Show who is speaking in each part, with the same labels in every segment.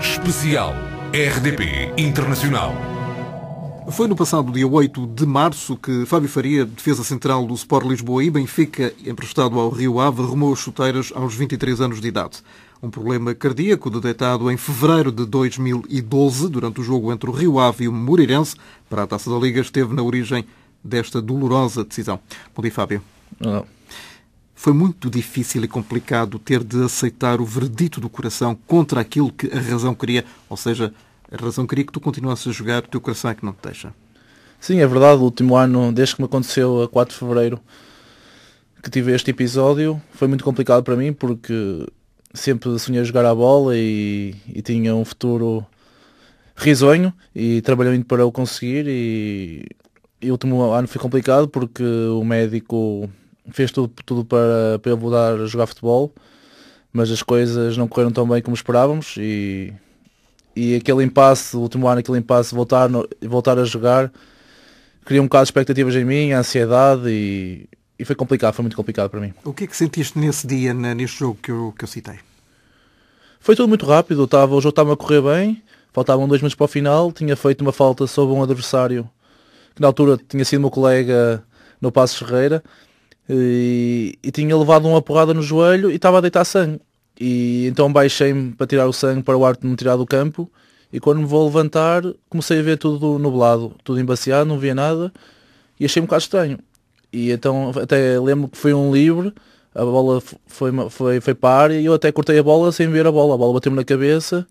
Speaker 1: Especial RDP Internacional.
Speaker 2: Foi no passado dia 8 de março que Fábio Faria, defesa central do Sport Lisboa e Benfica, emprestado ao Rio Ave, arrumou as chuteiras aos 23 anos de idade. Um problema cardíaco detectado em fevereiro de 2012, durante o jogo entre o Rio Ave e o Moreirense, para a Taça da Liga, esteve na origem desta dolorosa decisão. Bom dia, Fábio.
Speaker 3: Não.
Speaker 2: Foi muito difícil e complicado ter de aceitar o veredito do coração contra aquilo que a razão queria, ou seja, a razão queria que tu continuasses a jogar, o teu coração é que não te deixa.
Speaker 3: Sim, é verdade. O último ano, desde que me aconteceu a 4 de fevereiro, que tive este episódio, foi muito complicado para mim, porque sempre sonhei jogar a bola e tinha um futuro risonho e trabalhei muito para o conseguir. E o último ano foi complicado porque o médico fez tudo para eu voltar a jogar futebol, mas as coisas não correram tão bem como esperávamos e aquele impasse, o último ano, aquele impasse, voltar a jogar, criou um bocado de expectativas em mim, a ansiedade e foi complicado, foi muito complicado para mim.
Speaker 2: O que é que sentiste nesse dia, neste jogo que eu citei?
Speaker 3: Foi tudo muito rápido, o jogo estava a correr bem, faltavam 2 minutos para o final, tinha feito uma falta sobre um adversário que na altura tinha sido meu colega no Passos Ferreira e tinha levado uma porrada no joelho e estava a deitar sangue. E então baixei-me para tirar o sangue, para o árbitro me tirar do campo, e quando me vou levantar comecei a ver tudo nublado, tudo embaciado, não via nada e achei um bocado estranho. E então até lembro que foi um livre, a bola foi para a área e eu até cortei a bola sem ver a bola bateu-me na cabeça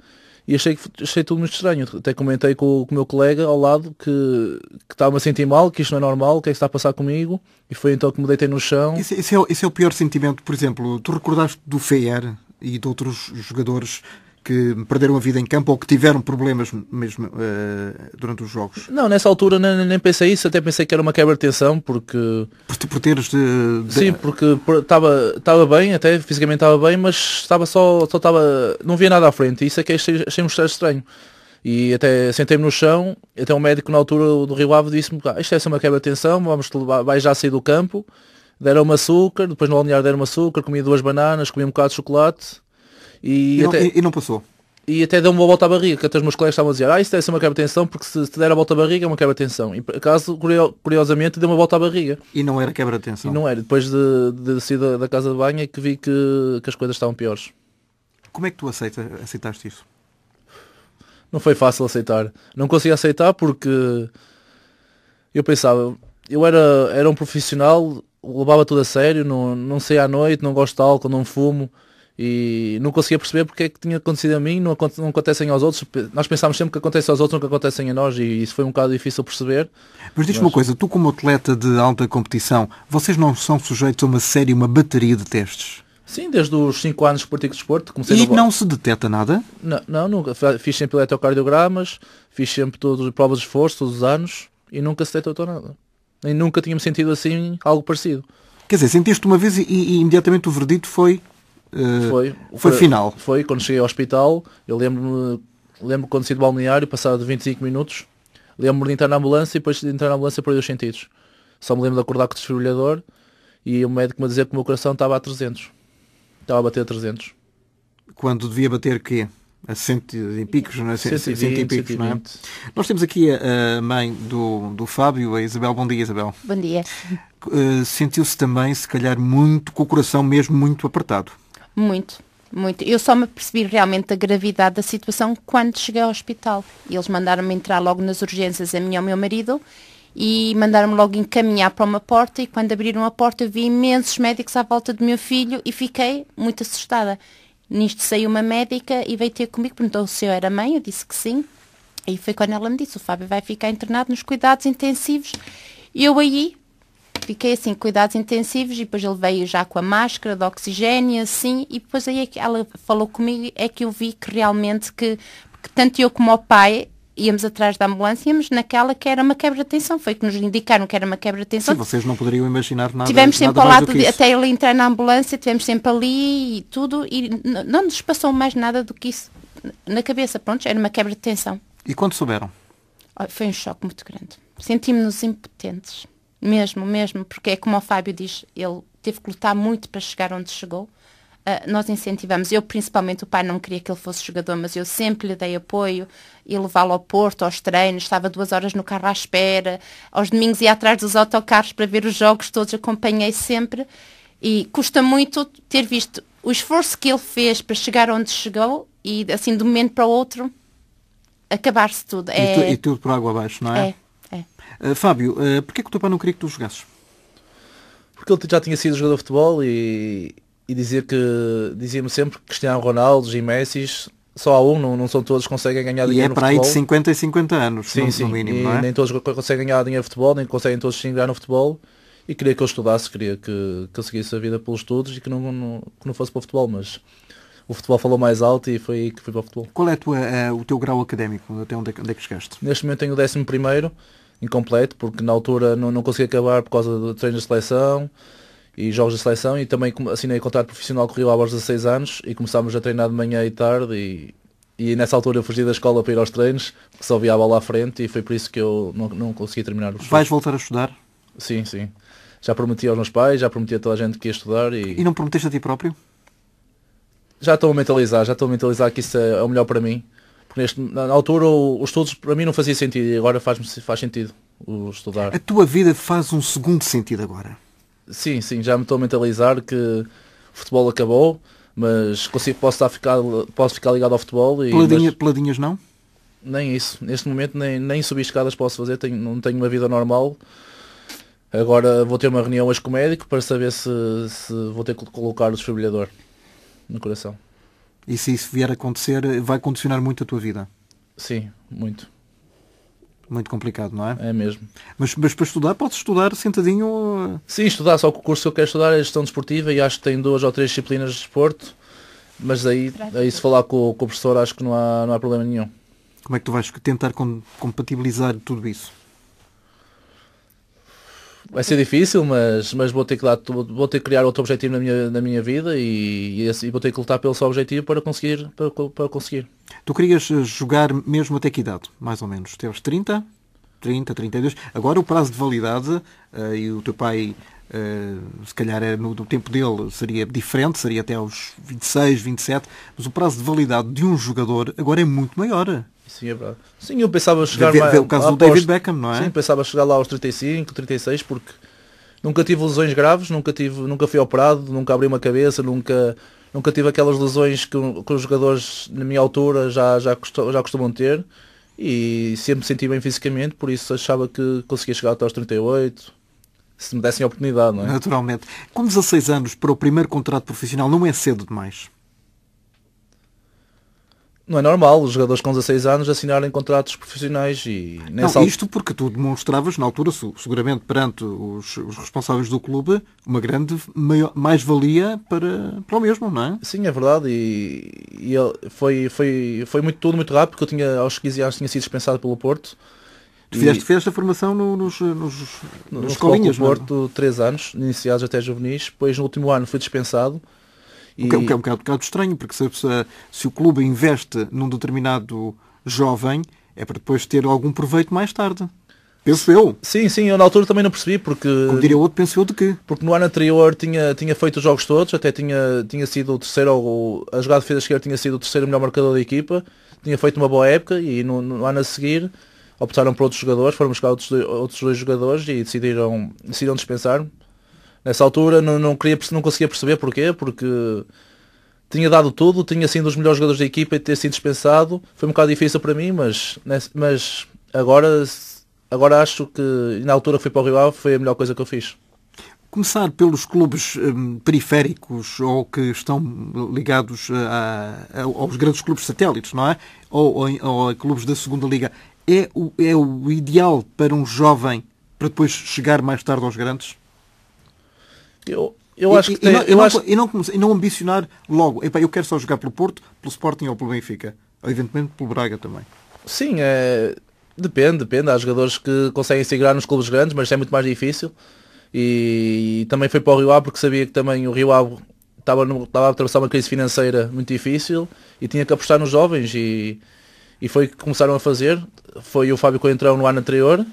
Speaker 3: e achei tudo muito estranho. Até comentei com o meu colega ao lado que estava-me a sentir mal, que isto não é normal, o que é que está a passar comigo, e foi então que me deitei no chão.
Speaker 2: Esse é o pior sentimento, por exemplo, tu recordaste do Feyer e de outros jogadores que perderam a vida em campo ou que tiveram problemas mesmo durante os jogos?
Speaker 3: Não, nessa altura nem pensei isso, até pensei que era uma quebra de tensão, porque...
Speaker 2: Por teres
Speaker 3: Sim, porque estava bem, até fisicamente estava bem, mas não via nada à frente, e isso é que achei um estranho. E até sentei-me no chão, até um médico na altura do Rio Ave disse-me, isto deve ser uma quebra de tensão, vai já sair do campo. Deram-me açúcar, depois no balneário deram-me açúcar, comi 2 bananas, comi um bocado de chocolate e
Speaker 2: não passou.
Speaker 3: E até deu-me uma volta à barriga, que até os meus colegas estavam a dizer, isso deve ser uma quebra de tensão, porque se te der a volta à barriga é uma quebra de tensão. E por acaso, curiosamente, deu uma volta à barriga.
Speaker 2: E não era quebra de tensão?
Speaker 3: E não era. Depois de sair da casa de banho é que vi que as coisas estavam piores.
Speaker 2: Como é que tu aceitaste isso?
Speaker 3: Não foi fácil aceitar. Não conseguia aceitar porque eu pensava, eu era um profissional, levava tudo a sério, não saía à noite, não gosto de álcool, não fumo e não conseguia perceber porque é que tinha acontecido a mim, não acontecem aos outros. Nós pensámos sempre que acontece aos outros, nunca acontecem a nós e isso foi um bocado difícil perceber.
Speaker 2: Mas diz-me uma coisa, tu como atleta de alta competição, vocês não são sujeitos a uma bateria de testes?
Speaker 3: Sim, desde os 5 anos que pratico desporto.
Speaker 2: Não se detecta nada?
Speaker 3: Não, nunca. Fiz sempre eletrocardiogramas, fiz sempre provas de esforço todos os anos e nunca se detectou nada. E nunca tinha-me sentido assim, algo parecido.
Speaker 2: Quer dizer, sentiste uma vez e imediatamente o verdito foi final.
Speaker 3: Foi, quando cheguei ao hospital, eu lembro quando saí do balneário, passado 25 minutos, lembro-me de entrar na ambulância e depois de entrar na ambulância perdi os sentidos. Só me lembro de acordar com o desfibrilhador e o médico me dizer que o meu coração estava a 300. Estava a bater a 300.
Speaker 2: Quando devia bater o quê? A 100 e picos, não é?
Speaker 3: 120, 120.
Speaker 2: Não é? Nós temos aqui a mãe do Fábio, a Isabel. Bom dia, Isabel.
Speaker 4: Bom dia.
Speaker 2: Sentiu-se também, se calhar, muito, com o coração mesmo muito apertado.
Speaker 4: Muito. Eu só me percebi realmente da gravidade da situação quando cheguei ao hospital. Eles mandaram-me entrar logo nas urgências, a mim e ao meu marido, e mandaram-me logo encaminhar para uma porta, e quando abriram a porta eu vi imensos médicos à volta do meu filho e fiquei muito assustada. Nisto saiu uma médica e veio ter comigo, perguntou se eu era mãe, eu disse que sim. E foi quando ela me disse, o Fábio vai ficar internado nos cuidados intensivos. E eu aí fiquei assim, cuidados intensivos, e depois ele veio já com a máscara de oxigênio, assim, e depois aí ela falou comigo, é que eu vi que realmente que tanto eu como o pai íamos atrás da ambulância, íamos naquela que era uma quebra de tensão. Foi que nos indicaram que era uma quebra de tensão.
Speaker 2: Sim, vocês não poderiam imaginar nada.
Speaker 4: Tivemos sempre
Speaker 2: nada
Speaker 4: ao lado,
Speaker 2: até
Speaker 4: ele entrar na ambulância, tivemos sempre ali e tudo, e não nos passou mais nada do que isso na cabeça. Pronto, era uma quebra de tensão.
Speaker 2: E quando souberam?
Speaker 4: Foi um choque muito grande. Sentimos-nos impotentes. Mesmo, porque é como o Fábio diz, ele teve que lutar muito para chegar onde chegou. nós incentivamos. Eu, principalmente, o pai não queria que ele fosse jogador, mas eu sempre lhe dei apoio e levá-lo ao Porto, aos treinos, estava 2 horas no carro à espera, aos domingos ia atrás dos autocarros para ver os jogos todos, acompanhei sempre, e custa muito ter visto o esforço que ele fez para chegar onde chegou e, assim, de um momento para o outro, acabar-se tudo.
Speaker 2: E tudo por água abaixo, não é? Fábio, porquê que o teu pai não queria que tu jogasses?
Speaker 3: Porque ele já tinha sido jogador de futebol e dizia-me sempre que Cristiano Ronaldo e Messi só há um, não são todos que conseguem ganhar dinheiro no futebol.
Speaker 2: E é para aí de 50 e 50 anos,
Speaker 3: sim,
Speaker 2: no mínimo,
Speaker 3: e
Speaker 2: não é?
Speaker 3: nem todos conseguem ganhar dinheiro no futebol, nem conseguem todos se ingrar no futebol. E queria que eu estudasse, queria que eu seguisse a vida pelos estudos e que não fosse para o futebol, mas o futebol falou mais alto e foi aí que fui para o futebol.
Speaker 2: Qual é o teu grau académico? Até onde é que chegaste?
Speaker 3: Neste momento tenho o 11º, incompleto, porque na altura não consegui acabar por causa de treinos de seleção e jogos de seleção, e também assinei contrato profissional com o Rio Ave aos 16 anos e começámos a treinar de manhã e tarde e nessa altura eu fugi da escola para ir aos treinos, porque só via a bola à frente e foi por isso que eu não consegui terminar os estudos.
Speaker 2: Vais voltar a estudar?
Speaker 3: Sim. Já prometi aos meus pais, já prometi a toda a gente que ia estudar.
Speaker 2: E não prometeste a ti próprio?
Speaker 3: Já estou a mentalizar que isso é o melhor para mim. Porque na altura os estudos para mim não fazia sentido e agora faz sentido o estudar.
Speaker 2: A tua vida faz um segundo sentido agora?
Speaker 3: Sim, já me estou a mentalizar que o futebol acabou, mas posso ficar ligado ao futebol.
Speaker 2: Peladinhas não?
Speaker 3: Nem isso. Neste momento nem subir escadas posso fazer, não tenho uma vida normal. Agora vou ter uma reunião hoje com o médico para saber se vou ter que colocar o desfibrilhador no coração.
Speaker 2: E se isso vier a acontecer, vai condicionar muito a tua vida?
Speaker 3: Sim, muito.
Speaker 2: Muito complicado, não é?
Speaker 3: É mesmo.
Speaker 2: Mas para estudar, podes estudar sentadinho?
Speaker 3: Sim, estudar, só que o curso que eu quero estudar é gestão desportiva e acho que tem 2 ou 3 disciplinas de desporto, mas aí se falar com o professor acho que não há problema nenhum.
Speaker 2: Como é que tu vais tentar compatibilizar tudo isso?
Speaker 3: Vai ser difícil, mas vou ter que criar outro objetivo na minha vida e vou ter que lutar pelo seu objetivo para conseguir.
Speaker 2: Tu querias jogar mesmo até que idade, mais ou menos? Teus 30, 32. Agora o prazo de validade, e o teu pai, se calhar no tempo dele seria diferente, seria até aos 26, 27, mas o prazo de validade de um jogador agora é muito maior.
Speaker 3: Sim, é verdade. Sim, eu pensava chegar
Speaker 2: o caso do David Beckham, não é?
Speaker 3: Sim, pensava chegar lá aos 35, 36, porque nunca tive lesões graves, nunca fui operado, nunca abri uma cabeça, nunca tive aquelas lesões que os jogadores na minha altura já costumam ter, e sempre me senti bem fisicamente, por isso achava que conseguia chegar até aos 38, se me dessem a oportunidade, não é?
Speaker 2: Naturalmente. Com 16 anos para o primeiro contrato profissional não é cedo demais?
Speaker 3: Não é normal os jogadores com 16 anos assinarem contratos profissionais e
Speaker 2: isto porque tu demonstravas na altura, seguramente perante os responsáveis do clube, uma grande mais-valia para o mesmo, não é?
Speaker 3: Sim, é verdade, e foi tudo muito rápido, porque eu tinha aos 15 anos tinha sido dispensado pelo Porto.
Speaker 2: Tu fizeste a formação nos escolinhas,
Speaker 3: no Porto, 3 anos, iniciados até juvenis, depois no último ano fui dispensado.
Speaker 2: O que é um bocado estranho, porque se o clube investe num determinado jovem, é para depois ter algum proveito mais tarde. Penso eu.
Speaker 3: Sim, eu na altura também não percebi, porque...
Speaker 2: Como diria outro, penso eu de quê?
Speaker 3: Porque no ano anterior tinha feito os jogos todos, até tinha sido o terceiro, a jogada de defesa esquerda tinha sido o terceiro melhor marcador da equipa, tinha feito uma boa época, e no ano a seguir optaram por outros jogadores, foram buscar outros 2 jogadores e decidiram dispensar-me. Nessa altura não conseguia perceber porquê, porque tinha dado tudo, tinha sido um dos melhores jogadores da equipa e ter sido dispensado. Foi um bocado difícil para mim, mas agora acho que na altura que fui para o Rio Ave foi a melhor coisa que eu fiz.
Speaker 2: Começar pelos clubes periféricos ou que estão ligados aos grandes clubes satélites, não é? Ou a clubes da segunda liga, é o ideal para um jovem para depois chegar mais tarde aos grandes?
Speaker 3: Eu acho que
Speaker 2: e não ambicionar logo. Eu quero só jogar pelo Porto, pelo Sporting ou pelo Benfica. Ou evidentemente pelo Braga também.
Speaker 3: Sim, depende. Há jogadores que conseguem se integrar nos clubes grandes, mas é muito mais difícil. E também foi para o Rio Ave porque sabia que também o Rio Ave estava a atravessar uma crise financeira muito difícil e tinha que apostar nos jovens. E foi o que começaram a fazer. Foi o Fábio Coentrão no ano anterior.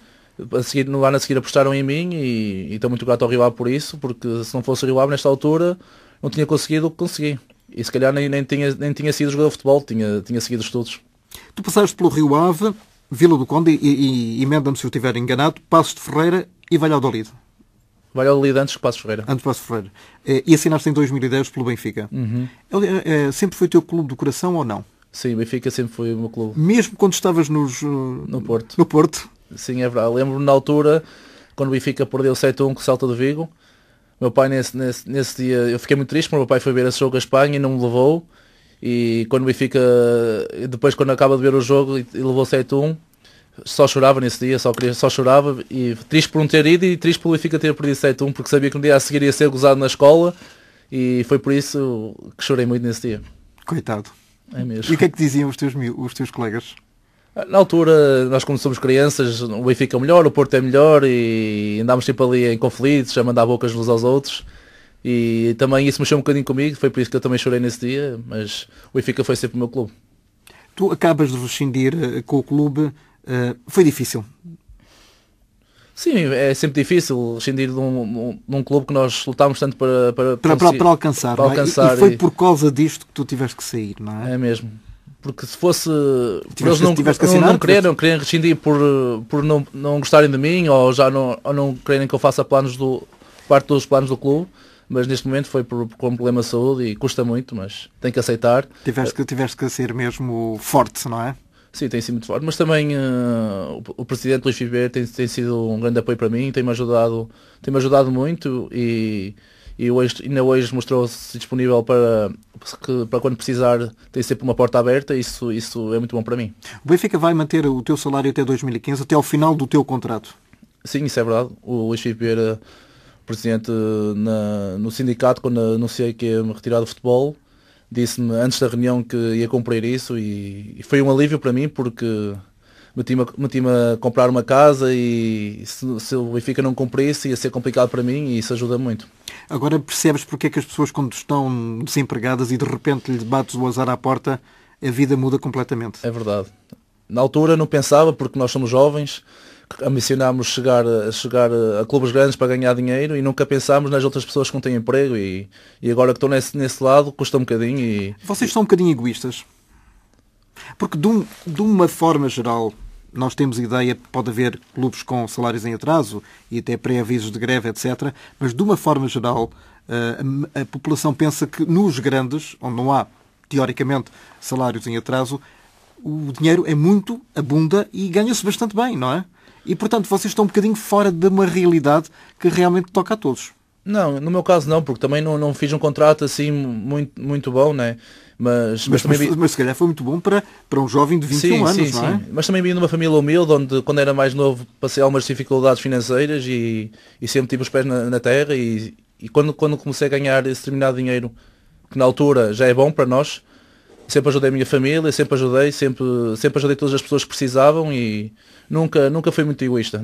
Speaker 3: No ano a seguir apostaram em mim e estou muito grato ao Rio Ave por isso, porque se não fosse o Rio Ave nesta altura não tinha conseguido o que consegui. E se calhar nem tinha sido jogador de futebol, tinha seguido estudos.
Speaker 2: Tu passaste pelo Rio Ave, Vila do Conde e emenda-me se eu estiver enganado, Passos de Ferreira e Valladolid.
Speaker 3: Valladolid antes que Passos Ferreira.
Speaker 2: Antes de Passos de Ferreira. E assinaste em 2010 pelo Benfica. Sempre foi teu clube do coração ou não?
Speaker 3: Sim, o Benfica sempre foi o meu clube.
Speaker 2: Mesmo quando estavas no
Speaker 3: Porto.
Speaker 2: No Porto?
Speaker 3: Sim, é verdade. Lembro-me na altura, quando o Benfica perdeu 7-1 com o Celta de Vigo. Meu pai nesse dia, eu fiquei muito triste, porque o meu pai foi ver esse jogo à Espanha e não me levou. E quando o Benfica, depois quando acaba de ver o jogo e levou 7-1, só chorava nesse dia, só chorava. E triste por não ter ido e triste por o Benfica ter perdido 7-1, porque sabia que um dia a seguir ia ser gozado na escola. E foi por isso que chorei muito nesse dia.
Speaker 2: Coitado.
Speaker 3: É mesmo.
Speaker 2: E o que é que diziam os teus colegas?
Speaker 3: Na altura, nós como somos crianças, o Benfica é melhor, o Porto é melhor e andámos sempre ali em conflitos, a mandar bocas uns aos outros. E também isso mexeu um bocadinho comigo, foi por isso que eu também chorei nesse dia, mas o Benfica foi sempre o meu clube.
Speaker 2: Tu acabas de rescindir com o clube, foi difícil?
Speaker 3: Sim, é sempre difícil rescindir de um clube que nós lutámos tanto
Speaker 2: para alcançar.
Speaker 3: Para alcançar
Speaker 2: e foi por causa disto que tu tiveste que sair, não é?
Speaker 3: É mesmo. Porque se fosse...
Speaker 2: Eles
Speaker 3: não querem rescindir por não gostarem de mim ou não quererem que eu faça parte dos planos do clube, mas neste momento foi com um problema de saúde e custa muito, mas tem que aceitar.
Speaker 2: Tiveste que ser mesmo forte, não é?
Speaker 3: Sim, tem sido muito forte, mas também o presidente Luís Fibeiro tem sido um grande apoio para mim, tem-me ajudado muito e ainda hoje mostrou-se disponível para quando precisar, tem sempre uma porta aberta, isso é muito bom para mim.
Speaker 2: O Benfica vai manter o teu salário até 2015, até ao final do teu contrato?
Speaker 3: Sim, isso é verdade. O Luís Fibeiro, presidente no sindicato, quando anunciei que ia me retirar do futebol, disse-me antes da reunião que ia cumprir isso e foi um alívio para mim porque meti-me a comprar uma casa e se o Benfica não cumprisse ia ser complicado para mim e isso ajuda muito.
Speaker 2: Agora percebes porque é que as pessoas quando estão desempregadas e de repente lhe bates o azar à porta, a vida muda completamente?
Speaker 3: É verdade. Na altura não pensava porque nós somos jovens, ambicionámos chegar a clubes grandes para ganhar dinheiro e nunca pensámos nas outras pessoas que não têm emprego e agora que estou nesse lado custa um bocadinho.
Speaker 2: Vocês são um bocadinho egoístas? Porque de uma forma geral nós temos ideia que pode haver clubes com salários em atraso e até pré-avisos de greve, etc. Mas de uma forma geral a população pensa que nos grandes, onde não há teoricamente salários em atraso, o dinheiro é muito, abunda e ganha-se bastante bem, não é? E, portanto, vocês estão um bocadinho fora de uma realidade que realmente toca a todos.
Speaker 3: Não, no meu caso não, porque também não fiz um contrato assim muito bom, né? Mas
Speaker 2: se calhar foi muito bom para um jovem de 21 anos, não é?
Speaker 3: Mas também vim de uma família humilde, onde quando era mais novo passei algumas dificuldades financeiras e sempre tive os pés na terra e quando comecei a ganhar esse determinado dinheiro, que na altura já é bom para nós, sempre ajudei a minha família, sempre ajudei todas as pessoas que precisavam e nunca fui muito egoísta,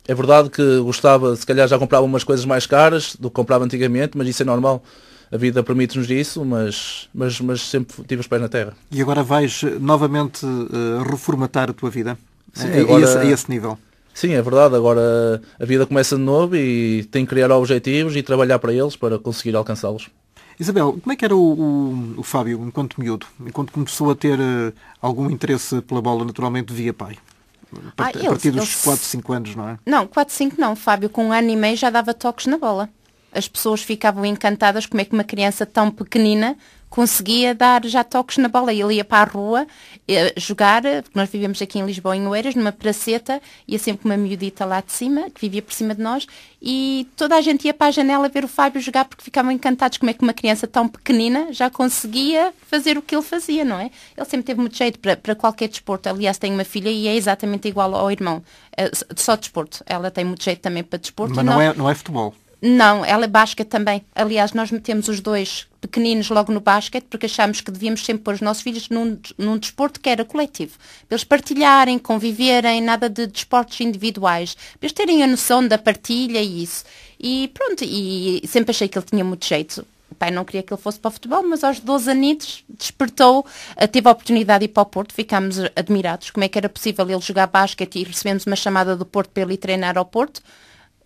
Speaker 3: É verdade que gostava, se calhar já comprava umas coisas mais caras do que comprava antigamente, mas isso é normal. A vida permite-nos isso, mas sempre tive os pés na terra.
Speaker 2: E agora vais novamente reformatar a tua vida?
Speaker 3: Sim,
Speaker 2: a esse nível?
Speaker 3: Sim, é verdade. Agora a vida começa de novo e tenho que criar objetivos e trabalhar para eles para conseguir alcançá-los.
Speaker 2: Isabel, como é que era o Fábio enquanto miúdo? Enquanto começou a ter algum interesse pela bola, naturalmente via pai? A partir dos 4, 5 anos, não é?
Speaker 4: Não, 4, 5 não. Fábio com 1 ano e meio já dava toques na bola. As pessoas ficavam encantadas como é que uma criança tão pequenina conseguia dar já toques na bola. Ele ia para a rua jogar, porque nós vivemos aqui em Lisboa, em Oeiras, numa praceta, ia sempre uma miudita lá de cima, que vivia por cima de nós, e toda a gente ia para a janela ver o Fábio jogar porque ficavam encantados como é que uma criança tão pequenina já conseguia fazer o que ele fazia, não é? Ele sempre teve muito jeito para qualquer desporto. Aliás, tem uma filha e é exatamente igual ao irmão. Só desporto. Ela tem muito jeito também para desporto.
Speaker 2: Mas não é futebol?
Speaker 4: Não, ela é basquete também. Aliás, nós metemos os dois pequeninos logo no basquete porque achámos que devíamos sempre pôr os nossos filhos num desporto que era coletivo. Para eles partilharem, conviverem, nada de desportos individuais. Para eles terem a noção da partilha e isso. E pronto, e sempre achei que ele tinha muito jeito. O pai não queria que ele fosse para o futebol, mas aos 12 anitos despertou, teve a oportunidade de ir para o Porto, ficámos admirados como é que era possível ele jogar basquete e recebemos uma chamada do Porto para ele ir treinar ao Porto.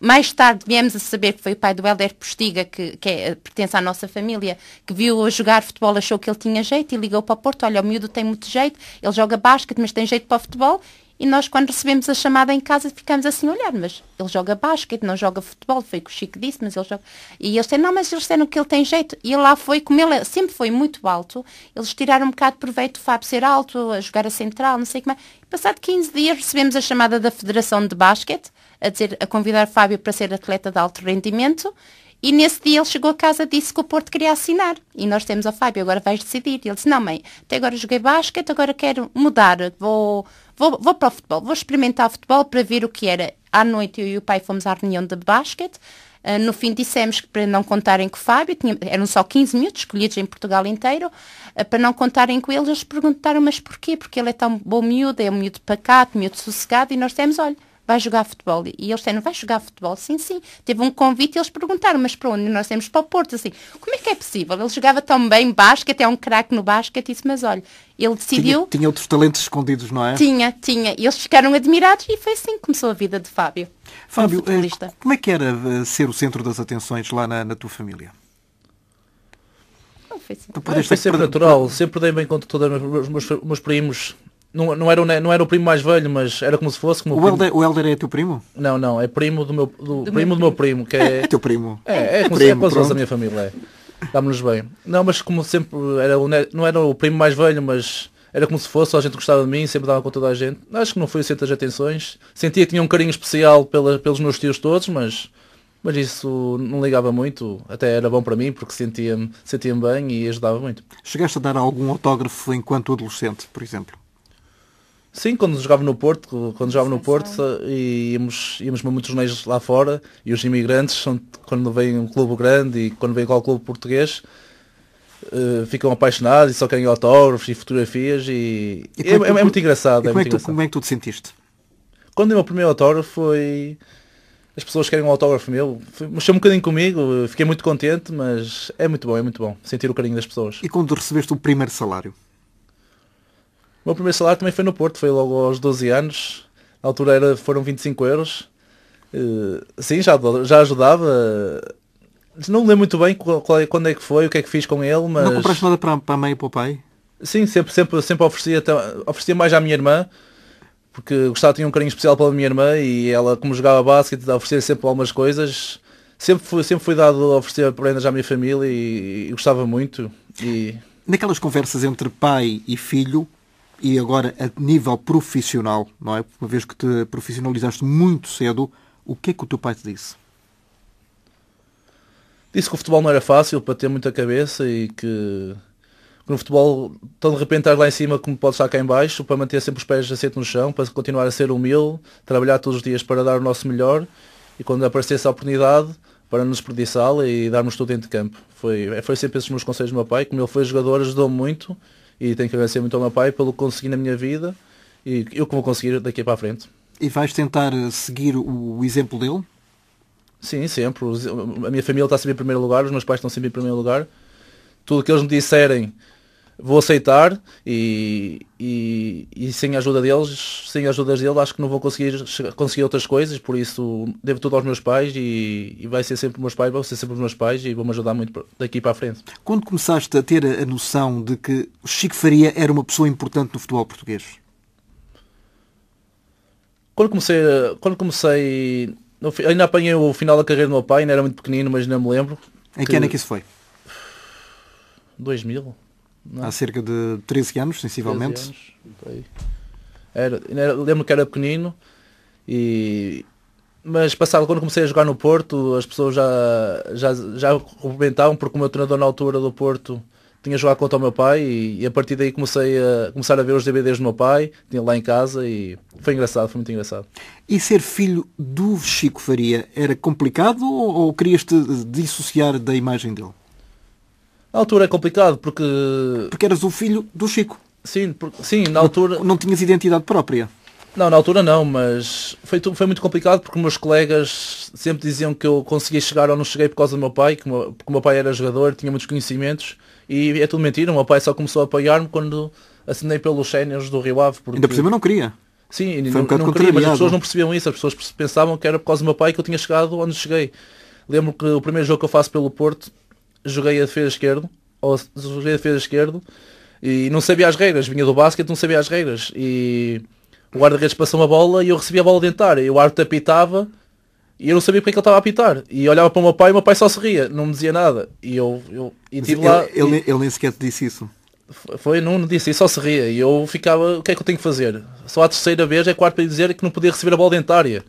Speaker 4: mais tarde viemos a saber que foi o pai do Hélder Postiga, que pertence à nossa família, que viu a jogar futebol, achou que ele tinha jeito e ligou para o Porto, olha, o miúdo tem muito jeito, ele joga basquete, mas tem jeito para o futebol. E nós, quando recebemos a chamada em casa, ficamos assim a olhar, mas ele joga basquete, não joga futebol, foi o que o Chico disse, mas ele joga... E eles disseram, não, mas eles disseram que ele tem jeito. E ele lá foi, como ele sempre foi muito alto, eles tiraram um bocado de proveito do Fábio ser alto, a jogar a central, não sei como é. E passado 15 dias recebemos a chamada da Federação de Basquete, a convidar o Fábio para ser atleta de alto rendimento. E nesse dia ele chegou a casa e disse que o Porto queria assinar. E nós temos ao Fábio, agora vais decidir. E ele disse, não mãe, até agora joguei basquete, agora quero mudar, vou para o futebol, vou experimentar o futebol para ver o que era. À noite eu e o pai fomos à reunião de basquete. No fim dissemos que para não contarem com o Fábio, eram só 15 minutos escolhidos em Portugal inteiro, para não contarem com ele, eles perguntaram, mas porquê? Porque ele é tão bom miúdo, é um miúdo pacato, miúdo sossegado, e nós dissemos, olha, vai jogar futebol. E eles disseram, vai jogar futebol? Sim, sim. Teve um convite e eles perguntaram, mas para onde? E nós temos para o Porto. Assim, como é que é possível? Ele jogava tão bem basquete, é um craque no basquete, disse, mas olha, ele decidiu...
Speaker 2: Tinha outros talentos escondidos, não é?
Speaker 4: Tinha. E eles ficaram admirados e foi assim que começou a vida de Fábio.
Speaker 2: Fábio, como é que era ser o centro das atenções lá na tua família?
Speaker 4: Não, foi assim.
Speaker 3: Foi sempre natural, sempre dei bem conta de todos os meus primos. Não era o primo mais velho, mas era como se fosse... Como
Speaker 2: o Hélder é teu primo?
Speaker 3: Não, é primo do meu primo, que é...
Speaker 2: teu primo.
Speaker 3: É como se fosse a minha família, Dá-me-nos bem. Não, mas como sempre, não era o primo mais velho, mas era como se fosse, só a gente gostava de mim, sempre dava conta da gente. Acho que não foi o centro das atenções. Sentia que tinha um carinho especial pelos meus tios todos, mas isso não ligava muito. Até era bom para mim, porque sentia-me bem e ajudava muito.
Speaker 2: Chegaste a dar algum autógrafo enquanto adolescente, por exemplo?
Speaker 3: Sim, quando jogava no Porto, e íamos para muitos torneios lá fora, e os imigrantes, quando vem um clube grande e quando vem qualquer clube português, ficam apaixonados e só querem autógrafos e fotografias e é muito engraçado.
Speaker 2: Como é que tu te sentiste?
Speaker 3: Quando dei o meu primeiro autógrafo foi... As pessoas querem um autógrafo meu, mexeu um bocadinho comigo, fiquei muito contente, mas é muito bom sentir o carinho das pessoas.
Speaker 2: E quando recebeste o primeiro salário?
Speaker 3: O meu primeiro salário também foi no Porto, foi logo aos 12 anos. Na altura foram 25 euros. Sim, já ajudava. Não me lembro muito bem quando é que foi, o que é que fiz com ele, mas...
Speaker 2: Não compraste nada para a mãe e para o pai?
Speaker 3: Sim, sempre oferecia mais à minha irmã, porque gostava, tinha um carinho especial pela minha irmã e ela, como jogava basquete, oferecia sempre algumas coisas. Sempre fui dado a oferecer prendas à minha família e gostava muito.
Speaker 2: Naquelas conversas entre pai e filho, e agora a nível profissional, não é? Uma vez que te profissionalizaste muito cedo, o que é que o teu pai te disse?
Speaker 3: Disse que o futebol não era fácil para ter muita cabeça e que no futebol, tão de repente estás lá em cima como pode estar cá em baixo, para manter sempre os pés assentos no chão, para continuar a ser humilde, trabalhar todos os dias para dar o nosso melhor e quando aparecesse a oportunidade, para não desperdiçá-la e darmos tudo dentro de campo. Foi sempre esses meus conselhos do meu pai, como ele foi jogador, ajudou-me muito. E tenho que agradecer muito ao meu pai pelo que consegui na minha vida e eu que vou conseguir daqui para a frente.
Speaker 2: E vais tentar seguir o exemplo dele?
Speaker 3: Sim, sempre. A minha família está sempre em primeiro lugar, os meus pais estão sempre em primeiro lugar. Tudo o que eles me disserem vou aceitar e sem a ajuda deles, acho que não vou conseguir outras coisas, por isso devo tudo aos meus pais e vai ser sempre os meus pais e vão-me ajudar muito daqui para a frente.
Speaker 2: Quando começaste a ter a noção de que o Chico Faria era uma pessoa importante no futebol português?
Speaker 3: Quando comecei ainda apanhei o final da carreira do meu pai, ainda era muito pequenino, mas não me lembro.
Speaker 2: Em que ano é que isso foi?
Speaker 3: 2000.
Speaker 2: Há cerca de 13 anos, sensivelmente.
Speaker 3: 13 anos. Lembro que era pequenino, mas quando comecei a jogar no Porto, as pessoas já cumprimentavam, porque o meu treinador na altura do Porto tinha jogado contra o meu pai e a partir daí começar a ver os DVDs do meu pai, tinha lá em casa e foi muito engraçado.
Speaker 2: E ser filho do Chico Faria era complicado ou querias-te dissociar da imagem dele?
Speaker 3: Na altura é complicado porque
Speaker 2: eras o filho do Chico.
Speaker 3: Sim, na altura...
Speaker 2: Não tinhas identidade própria.
Speaker 3: Não, na altura não, mas foi muito complicado porque meus colegas sempre diziam que eu conseguia chegar ou não cheguei por causa do meu pai, porque o meu pai era jogador, tinha muitos conhecimentos e é tudo mentira. O meu pai só começou a apoiar-me quando assinei pelos séniores do Rio Ave.
Speaker 2: Ainda por cima não queria.
Speaker 3: Sim,
Speaker 2: Foi um bocado
Speaker 3: não queria, mas as
Speaker 2: contrariado.
Speaker 3: pessoas não percebiam isso. As pessoas pensavam que era por causa do meu pai que eu tinha chegado onde cheguei. Lembro que o primeiro jogo que eu faço pelo Porto, joguei a defesa esquerdo, e não sabia as regras. Vinha do basquete, não sabia as regras. E o guarda-redes passou uma bola e eu recebia a bola dentária. E o árbitro apitava e eu não sabia porque é que ele estava a apitar. E olhava para o meu pai e o meu pai só se ria, não me dizia nada. E eu estive lá...
Speaker 2: Ele nem sequer te disse isso.
Speaker 3: Foi, não disse, e só se ria. E eu ficava, o que é que eu tenho que fazer? Só a terceira vez é que o árbitro ia dizer que não podia receber a bola dentária.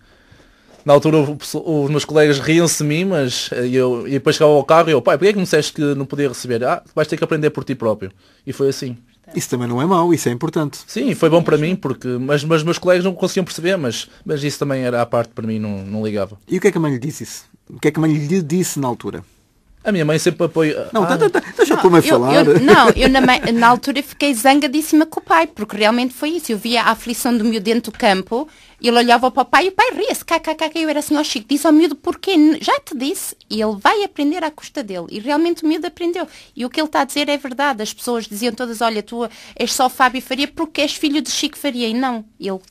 Speaker 3: Na altura os meus colegas riam-se de mim, mas e depois chegava ao carro e eu, pai, porquê é que me disseste que não podia receber? Vais ter que aprender por ti próprio. E foi assim.
Speaker 2: Isso também não é mau, isso é importante.
Speaker 3: Sim, foi bom para mim, porque mas meus colegas não conseguiam perceber, mas isso também era à parte para mim, não ligava.
Speaker 2: E o que é que a mãe lhe disse isso? O que é que a mãe lhe disse na altura?
Speaker 3: A minha mãe sempre apoia...
Speaker 2: Não, deixa pôr-me a falar.
Speaker 4: Eu na altura fiquei zangadíssima com o pai, porque realmente foi isso. Eu via a aflição do miúdo dentro do campo, e ele olhava para o pai e o pai ria-se, eu era assim, ó Chico, disse ao miúdo porquê, já te disse, e ele vai aprender à custa dele. E realmente o miúdo aprendeu. E o que ele está a dizer é verdade. As pessoas diziam todas, olha, tu és só Fábio Faria porque és filho de Chico Faria. E não,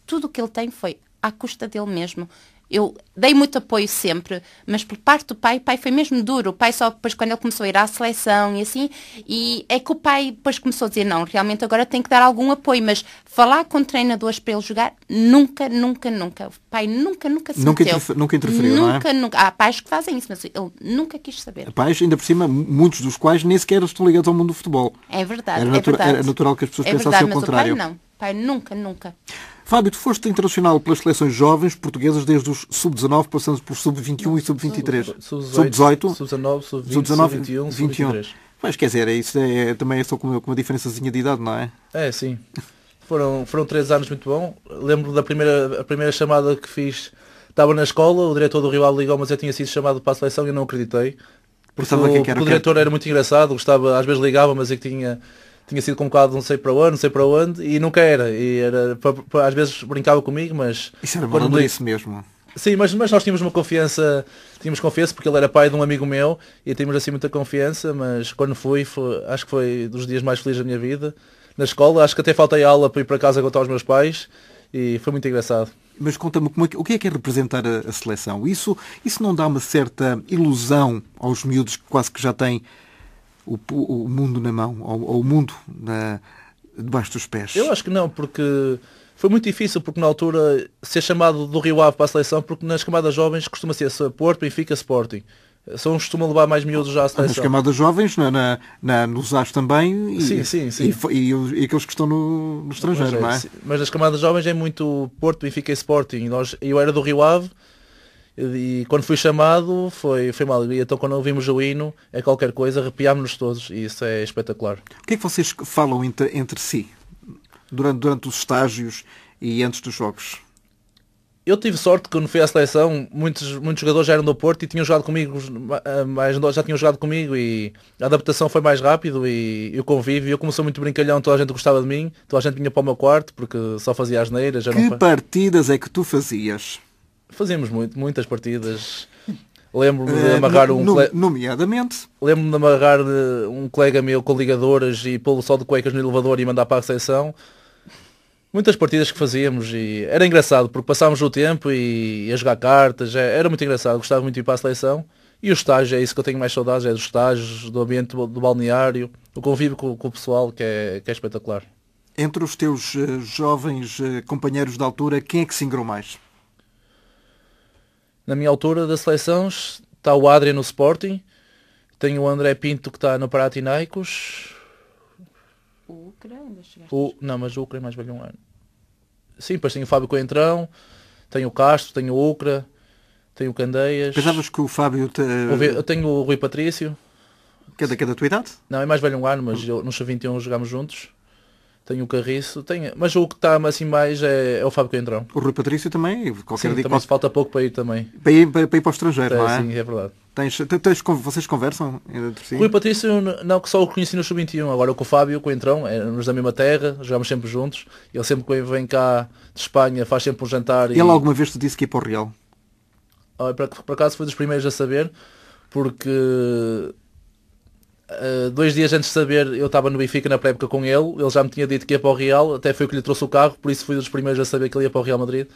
Speaker 4: tudo o que ele tem foi à custa dele mesmo. Eu dei muito apoio sempre, mas por parte do pai, o pai foi mesmo duro. O pai só depois quando ele começou a ir à seleção e assim, e é que o pai depois começou a dizer, não, realmente agora tem que dar algum apoio, mas falar com treinadores para ele jogar, nunca. O pai nunca se meteu.
Speaker 2: Nunca interferiu, não é?
Speaker 4: Nunca. Há pais que fazem isso, mas ele nunca quis saber.
Speaker 2: Pais, ainda por cima, muitos dos quais nem sequer estão ligados ao mundo do futebol.
Speaker 4: É verdade,
Speaker 2: Era natural que as pessoas pensassem o contrário.
Speaker 4: O pai não. O pai nunca.
Speaker 2: Fábio, tu foste internacional pelas seleções jovens portuguesas desde os sub-19, passando por sub-21 e sub-23. Sub-18,
Speaker 3: sub-19, sub-20, sub-21, sub-23.
Speaker 2: Mas quer dizer, isso também é só com uma diferençazinha de idade, não é?
Speaker 3: É, sim. Foram 3 anos muito bom. Lembro da primeira chamada que fiz. Estava na escola, o diretor do Rival ligou, mas eu tinha sido chamado para a seleção e eu não acreditei. Porque o diretor era muito engraçado, gostava, às vezes ligava, mas eu que tinha sido convocado não sei para onde, e nunca era. E às vezes brincava comigo, mas...
Speaker 2: Isso era bom, isso mesmo.
Speaker 3: Sim, mas nós tínhamos confiança porque ele era pai de um amigo meu e tínhamos assim muita confiança, mas quando acho que foi dos dias mais felizes da minha vida. Na escola, acho que até faltei aula para ir para casa contar aos meus pais e foi muito engraçado.
Speaker 2: Mas conta-me, o que é representar a seleção? Isso não dá uma certa ilusão aos miúdos que quase que já têm o mundo na mão, ou o mundo debaixo dos pés?
Speaker 3: Eu acho que não, porque foi muito difícil, porque na altura ser chamado do Rio Ave para a seleção, porque nas camadas jovens costuma ser Porto, Benfica, Sporting. São uns que costumam levar mais miúdos já à seleção.
Speaker 2: Nas camadas jovens, nos AS também,
Speaker 3: sim.
Speaker 2: E aqueles que estão no estrangeiro, não é?
Speaker 3: Mas nas camadas jovens é muito Porto, Benfica e Sporting. Eu era do Rio Ave, e quando fui chamado foi uma alegria. Então quando ouvimos o hino é qualquer coisa, arrepiámos-nos todos e isso é espetacular.
Speaker 2: O que é que vocês falam entre si durante os estágios e antes dos jogos?
Speaker 3: Eu tive sorte que quando fui à seleção muitos jogadores já eram do Porto e tinham jogado comigo, já tinham jogado comigo, e a adaptação foi mais rápido e o convívio. Eu, como sou muito brincalhão, toda a gente gostava de mim, toda a gente vinha para o meu quarto porque só fazia asneiras.
Speaker 2: Partidas é que tu fazias?
Speaker 3: Fazíamos muitas partidas. Lembro-me de amarrar
Speaker 2: nomeadamente?
Speaker 3: Lembro-me de amarrar um colega meu com ligadoras e pô-lo só de cuecas no elevador e mandar para a seleção. Muitas partidas que fazíamos e era engraçado porque passávamos o tempo e a jogar cartas, era muito engraçado, gostava muito de ir para a seleção. E o estágio, é isso que eu tenho mais saudades, é dos estágios, do ambiente do balneário, o convívio com o pessoal, que é espetacular.
Speaker 2: Entre os teus jovens companheiros de altura, quem é que se ingrou mais?
Speaker 3: Na minha altura da seleção está o Adrian no Sporting, tenho o André Pinto que está no Panathinaikos.
Speaker 4: O Ucra ainda chegaste?
Speaker 3: Não, mas o Ucra é mais velho um ano. Sim, depois tenho o Fábio Coentrão, tenho o Castro, tenho o Ucra, tenho o Candeias.
Speaker 2: Pensavas que o Fábio...
Speaker 3: Eu tenho o Rui Patrício.
Speaker 2: Que é da tua idade?
Speaker 3: Não, é mais velho um ano, mas no Sub-21 jogámos juntos. Tenho o Carriço, mas o que está assim mais é o Fábio Coentrão.
Speaker 2: O Rui Patrício também?
Speaker 3: Sim, também se falta pouco para ir também.
Speaker 2: Para ir para o estrangeiro, não é?
Speaker 3: Sim, é verdade.
Speaker 2: Vocês conversam entre si?
Speaker 3: O Rui Patrício, não, que só o conheci no Sub-21. Agora com o Fábio Coentrão, éramos da mesma terra, jogámos sempre juntos. Ele sempre que vem cá de Espanha faz sempre um jantar.
Speaker 2: Ele alguma vez te disse que ia para o Real?
Speaker 3: Por acaso foi dos primeiros a saber, porque 2 dias antes de saber, eu estava no Benfica na pré-época com ele já me tinha dito que ia para o Real, até foi o que lhe trouxe o carro, por isso fui dos primeiros a saber que ele ia para o Real Madrid.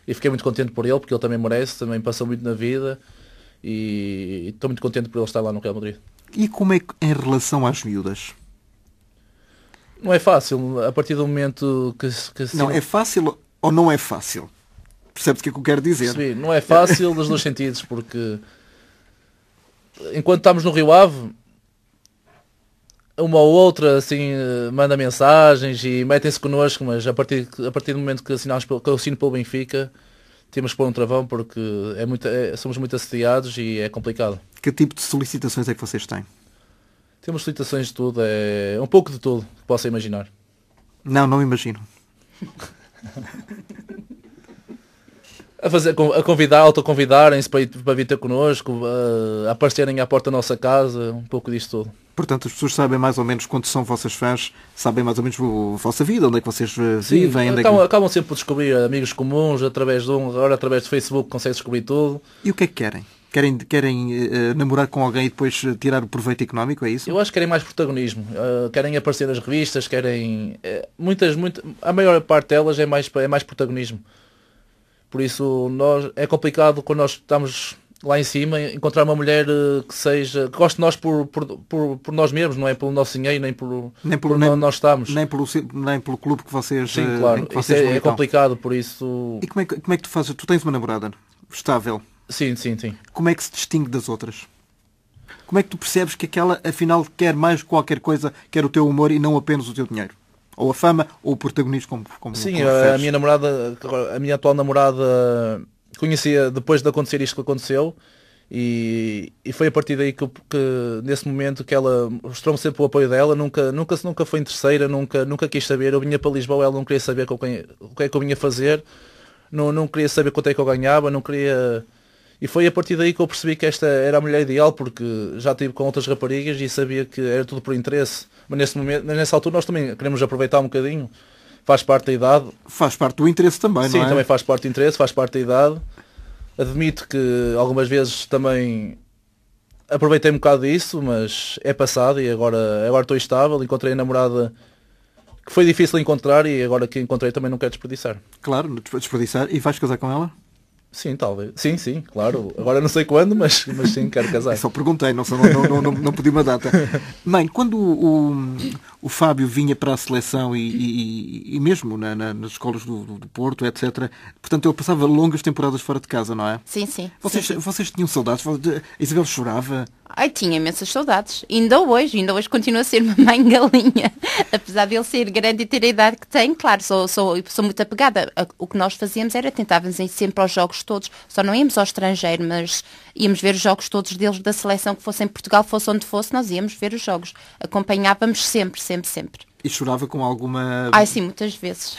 Speaker 3: E fiquei muito contente por ele, porque ele também merece, também passou muito na vida e estou muito contente por ele estar lá no Real Madrid.
Speaker 2: E como é que em relação às miúdas?
Speaker 3: Não é fácil, a partir do momento que
Speaker 2: Não, é fácil ou não é fácil? Percebes o que é que eu quero dizer?
Speaker 3: percebi, não é fácil nos dois sentidos, porque enquanto estamos no Rio Ave, uma ou outra assim manda mensagens e metem-se connosco, mas a partir do momento que que eu assino pelo Benfica, temos que pôr um travão porque somos muito assediados e é complicado.
Speaker 2: Que tipo de solicitações é que vocês têm?
Speaker 3: Temos solicitações de tudo, é um pouco de tudo que possa imaginar.
Speaker 2: Não imagino.
Speaker 3: A convidar, autoconvidarem-se para vir ter connosco, a aparecerem à porta da nossa casa, um pouco disto tudo.
Speaker 2: Portanto, as pessoas sabem mais ou menos quando são vossas fãs, sabem mais ou menos a vossa vida, onde é que vocês vivem.
Speaker 3: Sim, acabam sempre por descobrir amigos comuns, agora através do Facebook consegue descobrir tudo.
Speaker 2: E o que é que querem? Querem namorar com alguém e depois tirar o proveito económico, é isso?
Speaker 3: Eu acho que querem mais protagonismo, querem aparecer nas revistas, a maior parte delas é mais protagonismo. Por isso é complicado quando nós estamos lá em cima encontrar uma mulher que goste de nós por nós mesmos, não é pelo nosso dinheiro, nem por onde nós estamos.
Speaker 2: Nem pelo clube que vocês...
Speaker 3: Sim, claro, isso é complicado, por isso...
Speaker 2: E como é que tu fazes? Tu tens uma namorada estável?
Speaker 3: Sim.
Speaker 2: Como é que se distingue das outras? Como é que tu percebes que aquela, afinal, quer mais qualquer coisa, quer o teu humor e não apenas o teu dinheiro? Ou a fama, ou o protagonismo, como
Speaker 3: sim, a minha namorada, a minha atual namorada, conhecia depois de acontecer isto que aconteceu e foi a partir daí que nesse momento que ela mostrou-me sempre o apoio dela, nunca foi interesseira, nunca quis saber. Eu vinha para Lisboa, ela não queria saber o que é que eu vinha fazer, não queria saber quanto é que eu ganhava, não queria... E foi a partir daí que eu percebi que esta era a mulher ideal, porque já estive com outras raparigas e sabia que era tudo por interesse. Mas nessa altura nós também queremos aproveitar um bocadinho. Faz parte da idade.
Speaker 2: Faz parte do interesse também,
Speaker 3: sim,
Speaker 2: não é?
Speaker 3: Sim, também faz parte do interesse, faz parte da idade. Admito que algumas vezes também aproveitei um bocado disso, mas é passado e agora estou estável. Encontrei a namorada que foi difícil encontrar e agora que encontrei também não quero desperdiçar.
Speaker 2: Claro, desperdiçar. E vais casar com ela?
Speaker 3: Sim, talvez. Sim, claro. Agora não sei quando, mas sim, quero casar.
Speaker 2: Só perguntei, não pedi uma data. Mãe, quando o Fábio vinha para a seleção e mesmo nas escolas do Porto, etc., portanto ele passava longas temporadas fora de casa, não é?
Speaker 4: Sim.
Speaker 2: Vocês tinham saudades? A Isabel chorava?
Speaker 4: Ai, tinha imensas saudades. Ainda hoje continua a ser uma mãe galinha. Apesar de ele ser grande e ter a idade que tem, claro, sou muito apegada. O que nós fazíamos era tentávamos ir sempre aos jogos todos. Só não íamos ao estrangeiro, mas íamos ver os jogos todos deles da seleção, que fosse em Portugal, fosse onde fosse, nós íamos ver os jogos. Acompanhávamos sempre.
Speaker 2: E chorava com alguma...
Speaker 4: Ai, sim, muitas vezes.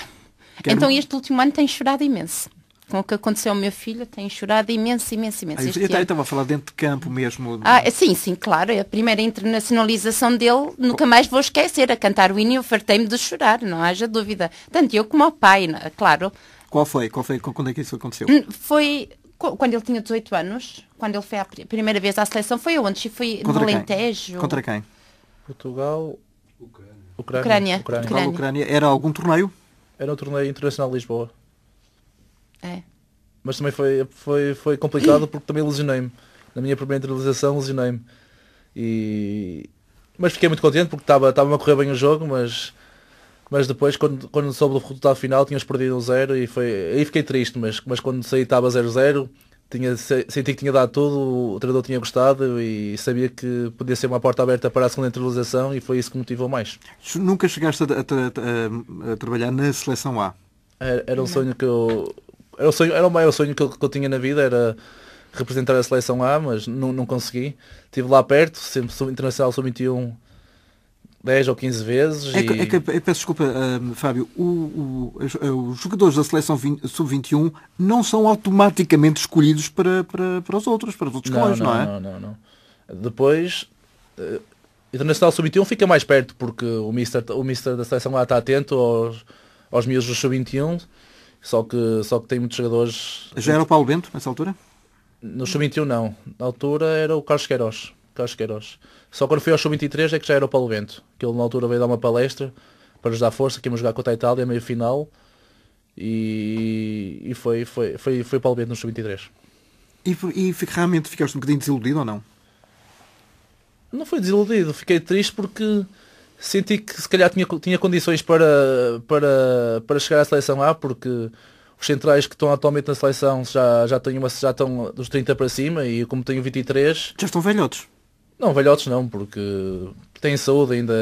Speaker 4: Então este último ano tem chorado imenso. Com o que aconteceu ao meu filho, tem chorado imenso.
Speaker 2: Eu estava a falar dentro de campo mesmo.
Speaker 4: Sim, claro. A primeira internacionalização dele nunca mais vou esquecer. A cantar o hino eu fartei-me de chorar, não haja dúvida. Tanto eu como o pai, claro.
Speaker 2: Qual foi? Quando é que isso aconteceu?
Speaker 4: Foi quando ele tinha 18 anos, quando ele foi a primeira vez à seleção. Foi onde? Foi no Alentejo.
Speaker 2: Contra quem?
Speaker 3: Portugal...
Speaker 4: Ucrânia.
Speaker 2: Ucrânia. Era algum torneio?
Speaker 3: Era um torneio internacional de Lisboa.
Speaker 4: É.
Speaker 3: Mas também foi complicado porque também lesionei-me. Na minha primeira internalização lesionei-me. Mas fiquei muito contente porque estava-me a correr bem o jogo, mas depois quando soube do resultado final tínhamos perdido 1-0 aí fiquei triste, mas quando saí estava 0-0, senti que tinha dado tudo, o treinador tinha gostado e sabia que podia ser uma porta aberta para a segunda internalização e foi isso que me motivou mais.
Speaker 2: Nunca chegaste a trabalhar na seleção A?
Speaker 3: Era um sonho que eu... Era o maior sonho que eu tinha na vida, era representar a seleção A, mas não consegui. Estive lá perto, sempre internacional sub-21 10 ou 15 vezes.
Speaker 2: Eu peço desculpa, Fábio, os jogadores da seleção sub-21 não são automaticamente escolhidos para os outros escalões, não é?
Speaker 3: Não. Depois, internacional sub-21 fica mais perto, porque o mister da seleção A está atento aos miúdos do sub-21. Só que tem muitos jogadores...
Speaker 2: Já era o Paulo Bento, nessa altura?
Speaker 3: No sub-21 não. Na altura era o Carlos Queiroz, Carlos Queiroz. Só quando fui ao Sub-23 é que já era o Paulo Bento, que ele na altura veio dar uma palestra para nos dar força, que íamos jogar contra a Itália, meio final, e foi o Paulo Bento no Sub-23.
Speaker 2: E realmente ficaste um bocadinho desiludido ou não?
Speaker 3: Não foi desiludido, fiquei triste porque senti que se calhar tinha condições para chegar à seleção A, porque os centrais que estão atualmente na seleção já estão dos 30 para cima, e como tenho 23...
Speaker 2: Já estão velhotes?
Speaker 3: Não, velhotes não, porque têm saúde ainda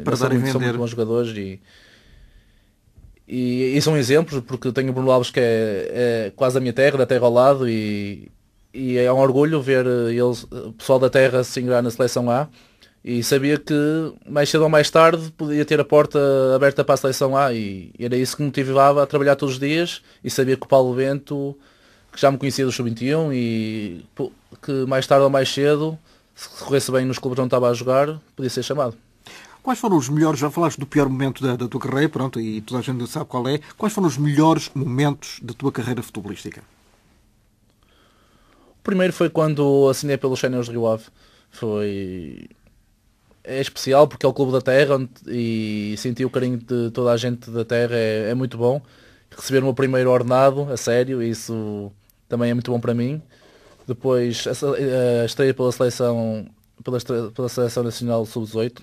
Speaker 2: para
Speaker 3: são,
Speaker 2: darem
Speaker 3: são
Speaker 2: vender.
Speaker 3: muito bons jogadores e são exemplos, porque tenho o Bruno Alves que é quase a minha terra, da terra ao lado, e é um orgulho ver o pessoal da terra se ingrar na seleção A, e sabia que mais cedo ou mais tarde podia ter a porta aberta para a seleção A, e era isso que me motivava a trabalhar todos os dias, e sabia que o Paulo Bento, que já me conhecia do Sub-21, e que mais tarde ou mais cedo, se corresse bem nos clubes onde estava a jogar, podia ser chamado.
Speaker 2: Quais foram os melhores, já falaste do pior momento da tua carreira, pronto, e toda a gente sabe qual é. Quais foram os melhores momentos da tua carreira futebolística?
Speaker 3: O primeiro foi quando assinei pelos Séniores de Rio Ave. É especial porque é o clube da terra, e sentir o carinho de toda a gente da terra é muito bom. Receber o meu primeiro ordenado, a sério, isso também é muito bom para mim. Depois a estreia pela seleção nacional sub-18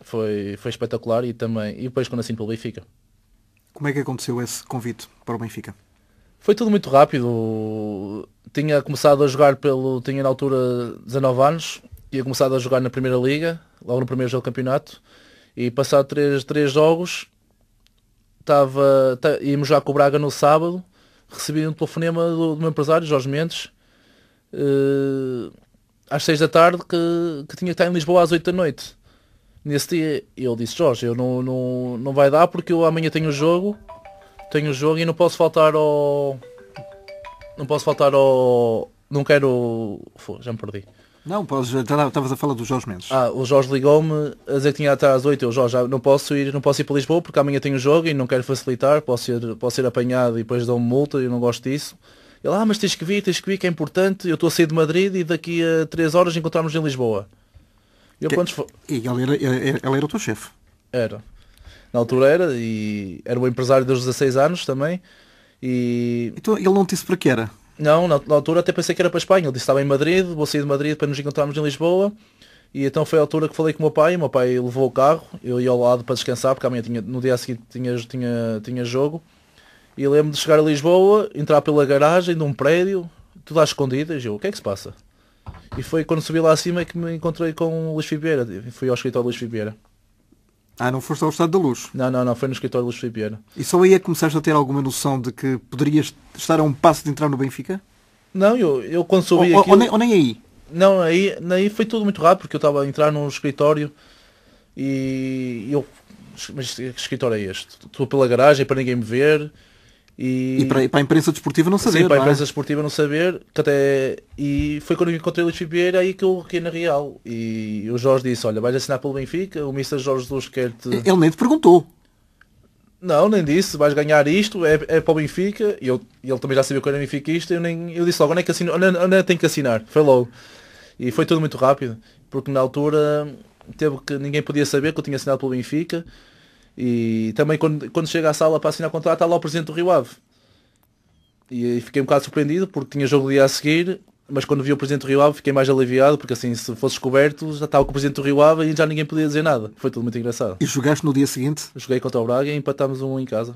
Speaker 3: foi espetacular, e depois quando assino pelo Benfica.
Speaker 2: Como é que aconteceu esse convite para o Benfica?
Speaker 3: Foi tudo muito rápido. Tinha começado a jogar tinha na altura 19 anos, tinha começado a jogar na Primeira Liga, logo no primeiro jogo do campeonato, e passado três jogos íamos jogar com o Braga no sábado, recebi um telefonema do meu empresário, Jorge Mendes, às 6 da tarde, que tinha que estar em Lisboa às 8 da noite. Nesse dia eu disse: Jorge, eu não vai dar, porque eu amanhã tenho jogo e não posso faltar ao... Não quero... Já me perdi.
Speaker 2: Não, já estavas a falar do Jorge Mendes.
Speaker 3: O Jorge ligou-me a dizer que tinha até às 8. Eu: Jorge, já não posso ir para Lisboa porque amanhã tenho jogo e não quero facilitar, posso ser apanhado e depois dou-me multa, e eu não gosto disso. Ele: mas tens que vir, que é importante, eu estou a sair de Madrid e daqui a 3 horas encontramos em Lisboa. E
Speaker 2: ele era o teu chefe?
Speaker 3: Era. Na altura era o empresário dos 16 anos também.
Speaker 2: Então ele não te disse para que era?
Speaker 3: Não, na altura até pensei que era para a Espanha. Ele disse: estava em Madrid, vou sair de Madrid para nos encontrarmos em Lisboa. E então foi a altura que falei com o meu pai levou o carro, eu ia ao lado para descansar, porque amanhã no dia seguinte tinha jogo. E lembro-me de chegar a Lisboa, entrar pela garagem de um prédio, tudo às escondidas, e eu: o que é que se passa? E foi quando subi lá acima que me encontrei com o Luís Fibieira. Fui ao escritório do Luís Fibieira.
Speaker 2: Não foste ao Estado da Luz?
Speaker 3: Não, foi no escritório do Luís Fibieira.
Speaker 2: E só aí é que começaste a ter alguma noção de que poderias estar a um passo de entrar no Benfica?
Speaker 3: Não, eu quando subi
Speaker 2: ou nem aí?
Speaker 3: Não, aí foi tudo muito rápido, porque eu estava a entrar num escritório e eu... Mas que escritório é este? Estou pela garagem para ninguém me ver.
Speaker 2: E para a imprensa desportiva não saber.
Speaker 3: Sim, para a imprensa desportiva não saber. E foi quando eu encontrei o Luís Fibieira aí que eu fiquei na Real. E o Jorge disse: olha, vais assinar pelo Benfica, o Mr. Jorge Jesus quer-te...
Speaker 2: Ele nem te perguntou.
Speaker 3: Não, nem disse: vais ganhar isto, é para o Benfica. E ele também já sabia que eu era benfiquista. Eu disse logo: onde é que tenho que assinar? Foi logo. E foi tudo muito rápido, porque na altura ninguém podia saber que eu tinha assinado pelo Benfica. E também quando chega à sala para assinar o contrato, está lá o presidente do Rio Ave. E fiquei um bocado surpreendido, porque tinha jogo o dia a seguir, mas quando vi o presidente do Rio Ave fiquei mais aliviado, porque assim, se fosse descoberto, já estava com o presidente do Rio Ave e já ninguém podia dizer nada. Foi tudo muito engraçado.
Speaker 2: E jogaste no dia seguinte?
Speaker 3: Joguei contra o Braga e empatámos em casa.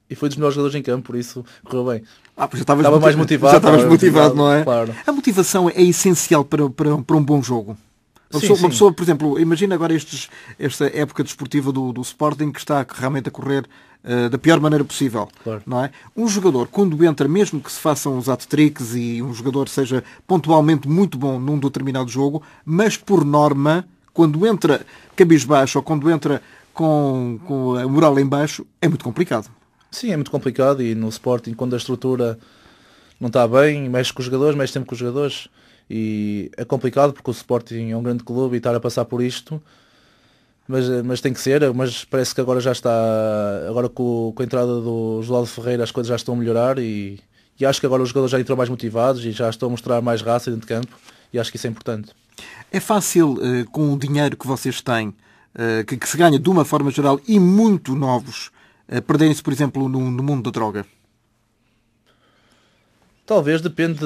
Speaker 3: E foi dos melhores jogadores em campo, por isso correu bem.
Speaker 2: Já estavas
Speaker 3: mais motivado.
Speaker 2: Já estavas motivado, não é?
Speaker 3: Claro.
Speaker 2: A motivação é essencial para um bom jogo. Uma pessoa, por exemplo, imagina agora esta época desportiva do Sporting, que está realmente a correr da pior maneira possível.
Speaker 3: Claro.
Speaker 2: Não é? Um jogador, quando entra, mesmo que se façam os hat-tricks e um jogador seja pontualmente muito bom num determinado jogo, mas por norma, quando entra cabisbaixo ou quando entra com a moral em baixo, é muito complicado.
Speaker 3: Sim, é muito complicado, e no Sporting, quando a estrutura não está bem, mexe com os jogadores, mexe sempre com os jogadores. E é complicado, porque o Sporting é um grande clube e estar a passar por isto, mas tem que ser. Mas parece que agora já está, agora com a entrada do João Ferreira, as coisas já estão a melhorar, e acho que agora os jogadores já entram mais motivados e já estão a mostrar mais raça dentro de campo, e acho que isso é importante.
Speaker 2: É fácil, com o dinheiro que vocês têm, que se ganha de uma forma geral e muito novos, perderem-se, por exemplo, no mundo da droga?
Speaker 3: Talvez, depende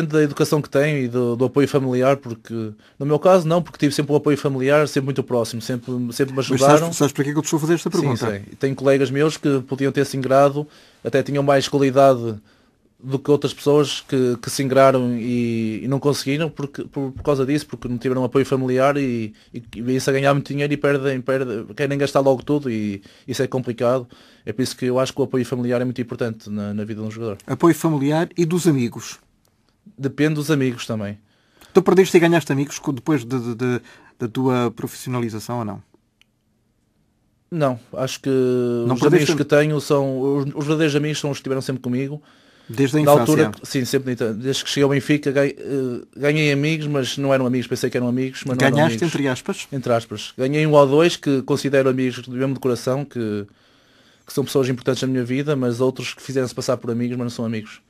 Speaker 3: da educação que tem e do apoio familiar, porque no meu caso não, porque tive sempre um apoio familiar, sempre muito próximo, sempre me ajudaram.
Speaker 2: Mas sabes para que é que eu te estou a fazer esta pergunta?
Speaker 3: Sim. Tenho colegas meus que podiam ter se ingrado, até tinham mais qualidade do que outras pessoas que se ingraram e não conseguiram por causa disso, porque não tiveram apoio familiar e vêm-se a ganhar muito dinheiro e querem gastar logo tudo e isso é complicado. É por isso que eu acho que o apoio familiar é muito importante na vida de um jogador.
Speaker 2: Apoio familiar e dos amigos?
Speaker 3: Depende dos amigos também.
Speaker 2: Tu perdeste e ganhaste amigos depois da tua profissionalização ou não?
Speaker 3: Não, acho que
Speaker 2: não
Speaker 3: os amigos que tenho são... Os verdadeiros amigos são os que estiveram sempre comigo.
Speaker 2: Desde a infância?
Speaker 3: Na altura, sim, sempre. Desde que cheguei ao Benfica ganhei amigos, mas não eram amigos. Pensei que eram amigos, mas não eram amigos.
Speaker 2: Ganhaste entre aspas?
Speaker 3: Entre aspas. Ganhei um ou dois que considero amigos mesmo de coração, que são pessoas importantes na minha vida, mas outros que fizeram-se passar por amigos, mas não são amigos.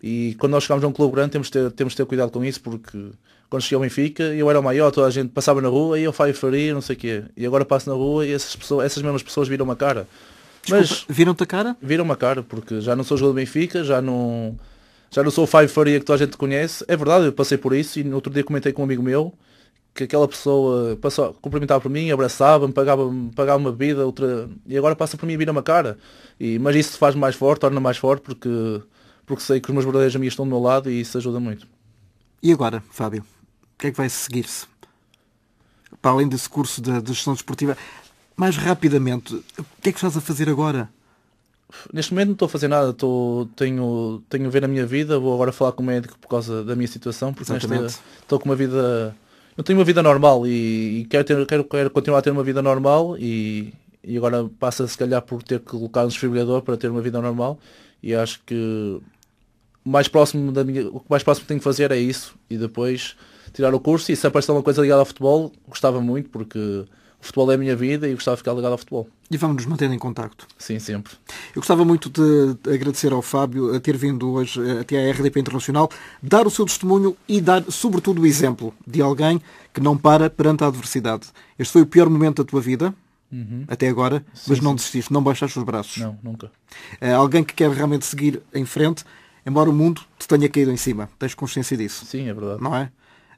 Speaker 3: E quando nós chegamos a um clube grande temos de ter cuidado com isso, porque quando cheguei ao Benfica eu era o maior, toda a gente passava na rua e eu faria, não sei o quê. E agora passo na rua e essas mesmas pessoas viram uma cara.
Speaker 2: Mas viram-te a cara?
Speaker 3: Viram-me a cara, porque já não sou jogador do Benfica, já não sou o Fábio Faria que toda a gente conhece. É verdade, eu passei por isso e no outro dia comentei com um amigo meu que aquela pessoa cumprimentava por mim, abraçava-me, pagava uma bebida, e agora passa por mim e vira-me a cara. Mas isso faz-me mais forte, torna-me mais forte, porque sei que os meus verdadeiros amigos estão do meu lado e isso ajuda muito.
Speaker 2: E agora, Fábio, o que é que vai seguir-se? Para além desse curso de gestão desportiva, mais rapidamente, o que é que estás a fazer agora?
Speaker 3: Neste momento não estou a fazer nada, tenho a ver a minha vida, vou agora falar com o médico por causa da minha situação, porque estou com uma vida... Eu tenho uma vida normal e quero continuar a ter uma vida normal e agora passa se calhar por ter que colocar um desfibrilador para ter uma vida normal e acho que o mais próximo que tenho que fazer é isso e depois tirar o curso e se aparecer uma coisa ligada ao futebol, gostava muito porque o futebol é a minha vida e gostava de ficar ligado ao futebol.
Speaker 2: E vamos nos manter em contacto.
Speaker 3: Sim, sempre.
Speaker 2: Eu gostava muito de agradecer ao Fábio a ter vindo hoje até à RDP Internacional, dar o seu testemunho e dar, sobretudo, o exemplo de alguém que não para perante a adversidade. Este foi o pior momento da tua vida, até agora, mas não desististe, não baixaste os braços.
Speaker 3: Não, nunca.
Speaker 2: Alguém que quer realmente seguir em frente, embora o mundo te tenha caído em cima. Tens consciência disso?
Speaker 3: Sim, é verdade.
Speaker 2: Não é?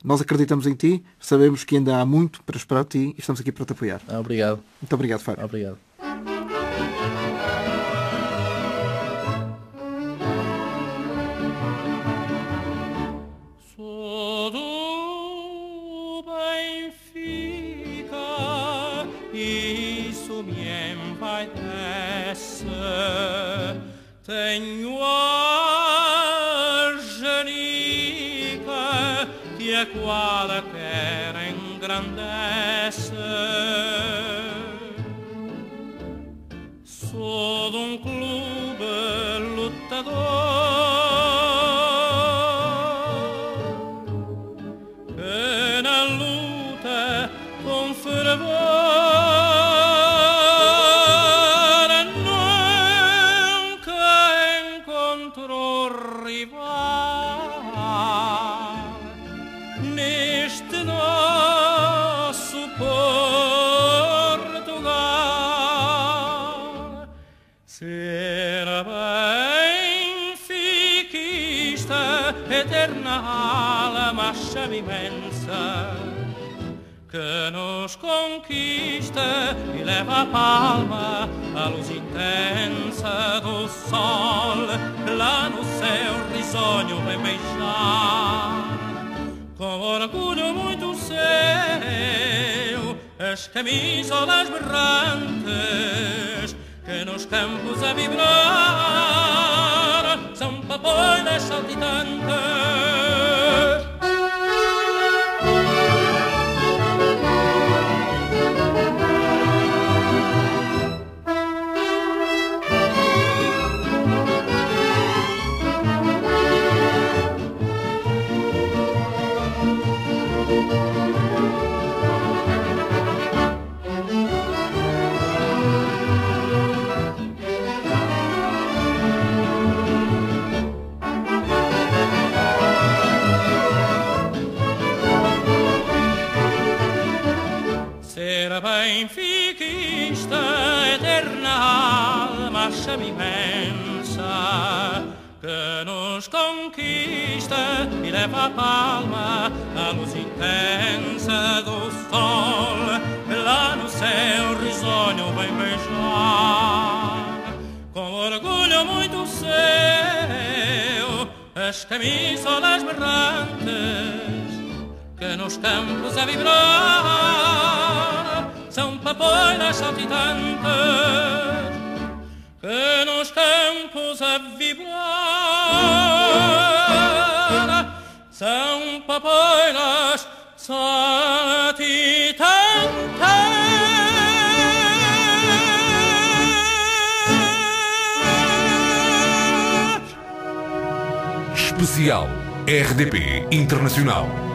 Speaker 2: Nós acreditamos em ti, sabemos que ainda há muito para esperar de ti e estamos aqui para te apoiar.
Speaker 3: Obrigado.
Speaker 2: Muito obrigado, Fábio.
Speaker 3: Obrigado.
Speaker 5: Sou do Benfica, isso me envaidece. Tenho a genica que a qualquer engrandece. Sou de um clube lutador que na luta com fervor nunca encontrou rival neste nosso Portugal. Ser benfiquista, eterna alma chama imensa que nos conquista e leva a palma a luz intensa do sol lá no céu risonho vem beijar com orgulho muito seu as camisolas berrantes que nos campos a vibrar são papoilas saltitantes. chama imensa que nos conquista e leva a palma a luz intensa do sol que lá no céu risonho vem beijar com orgulho muito seu as camisolas berrantes que nos campos a vibrar são papoilas saltitantes que nos campos a vibrar são papoilas saltitantes.
Speaker 1: Especial RDP Internacional.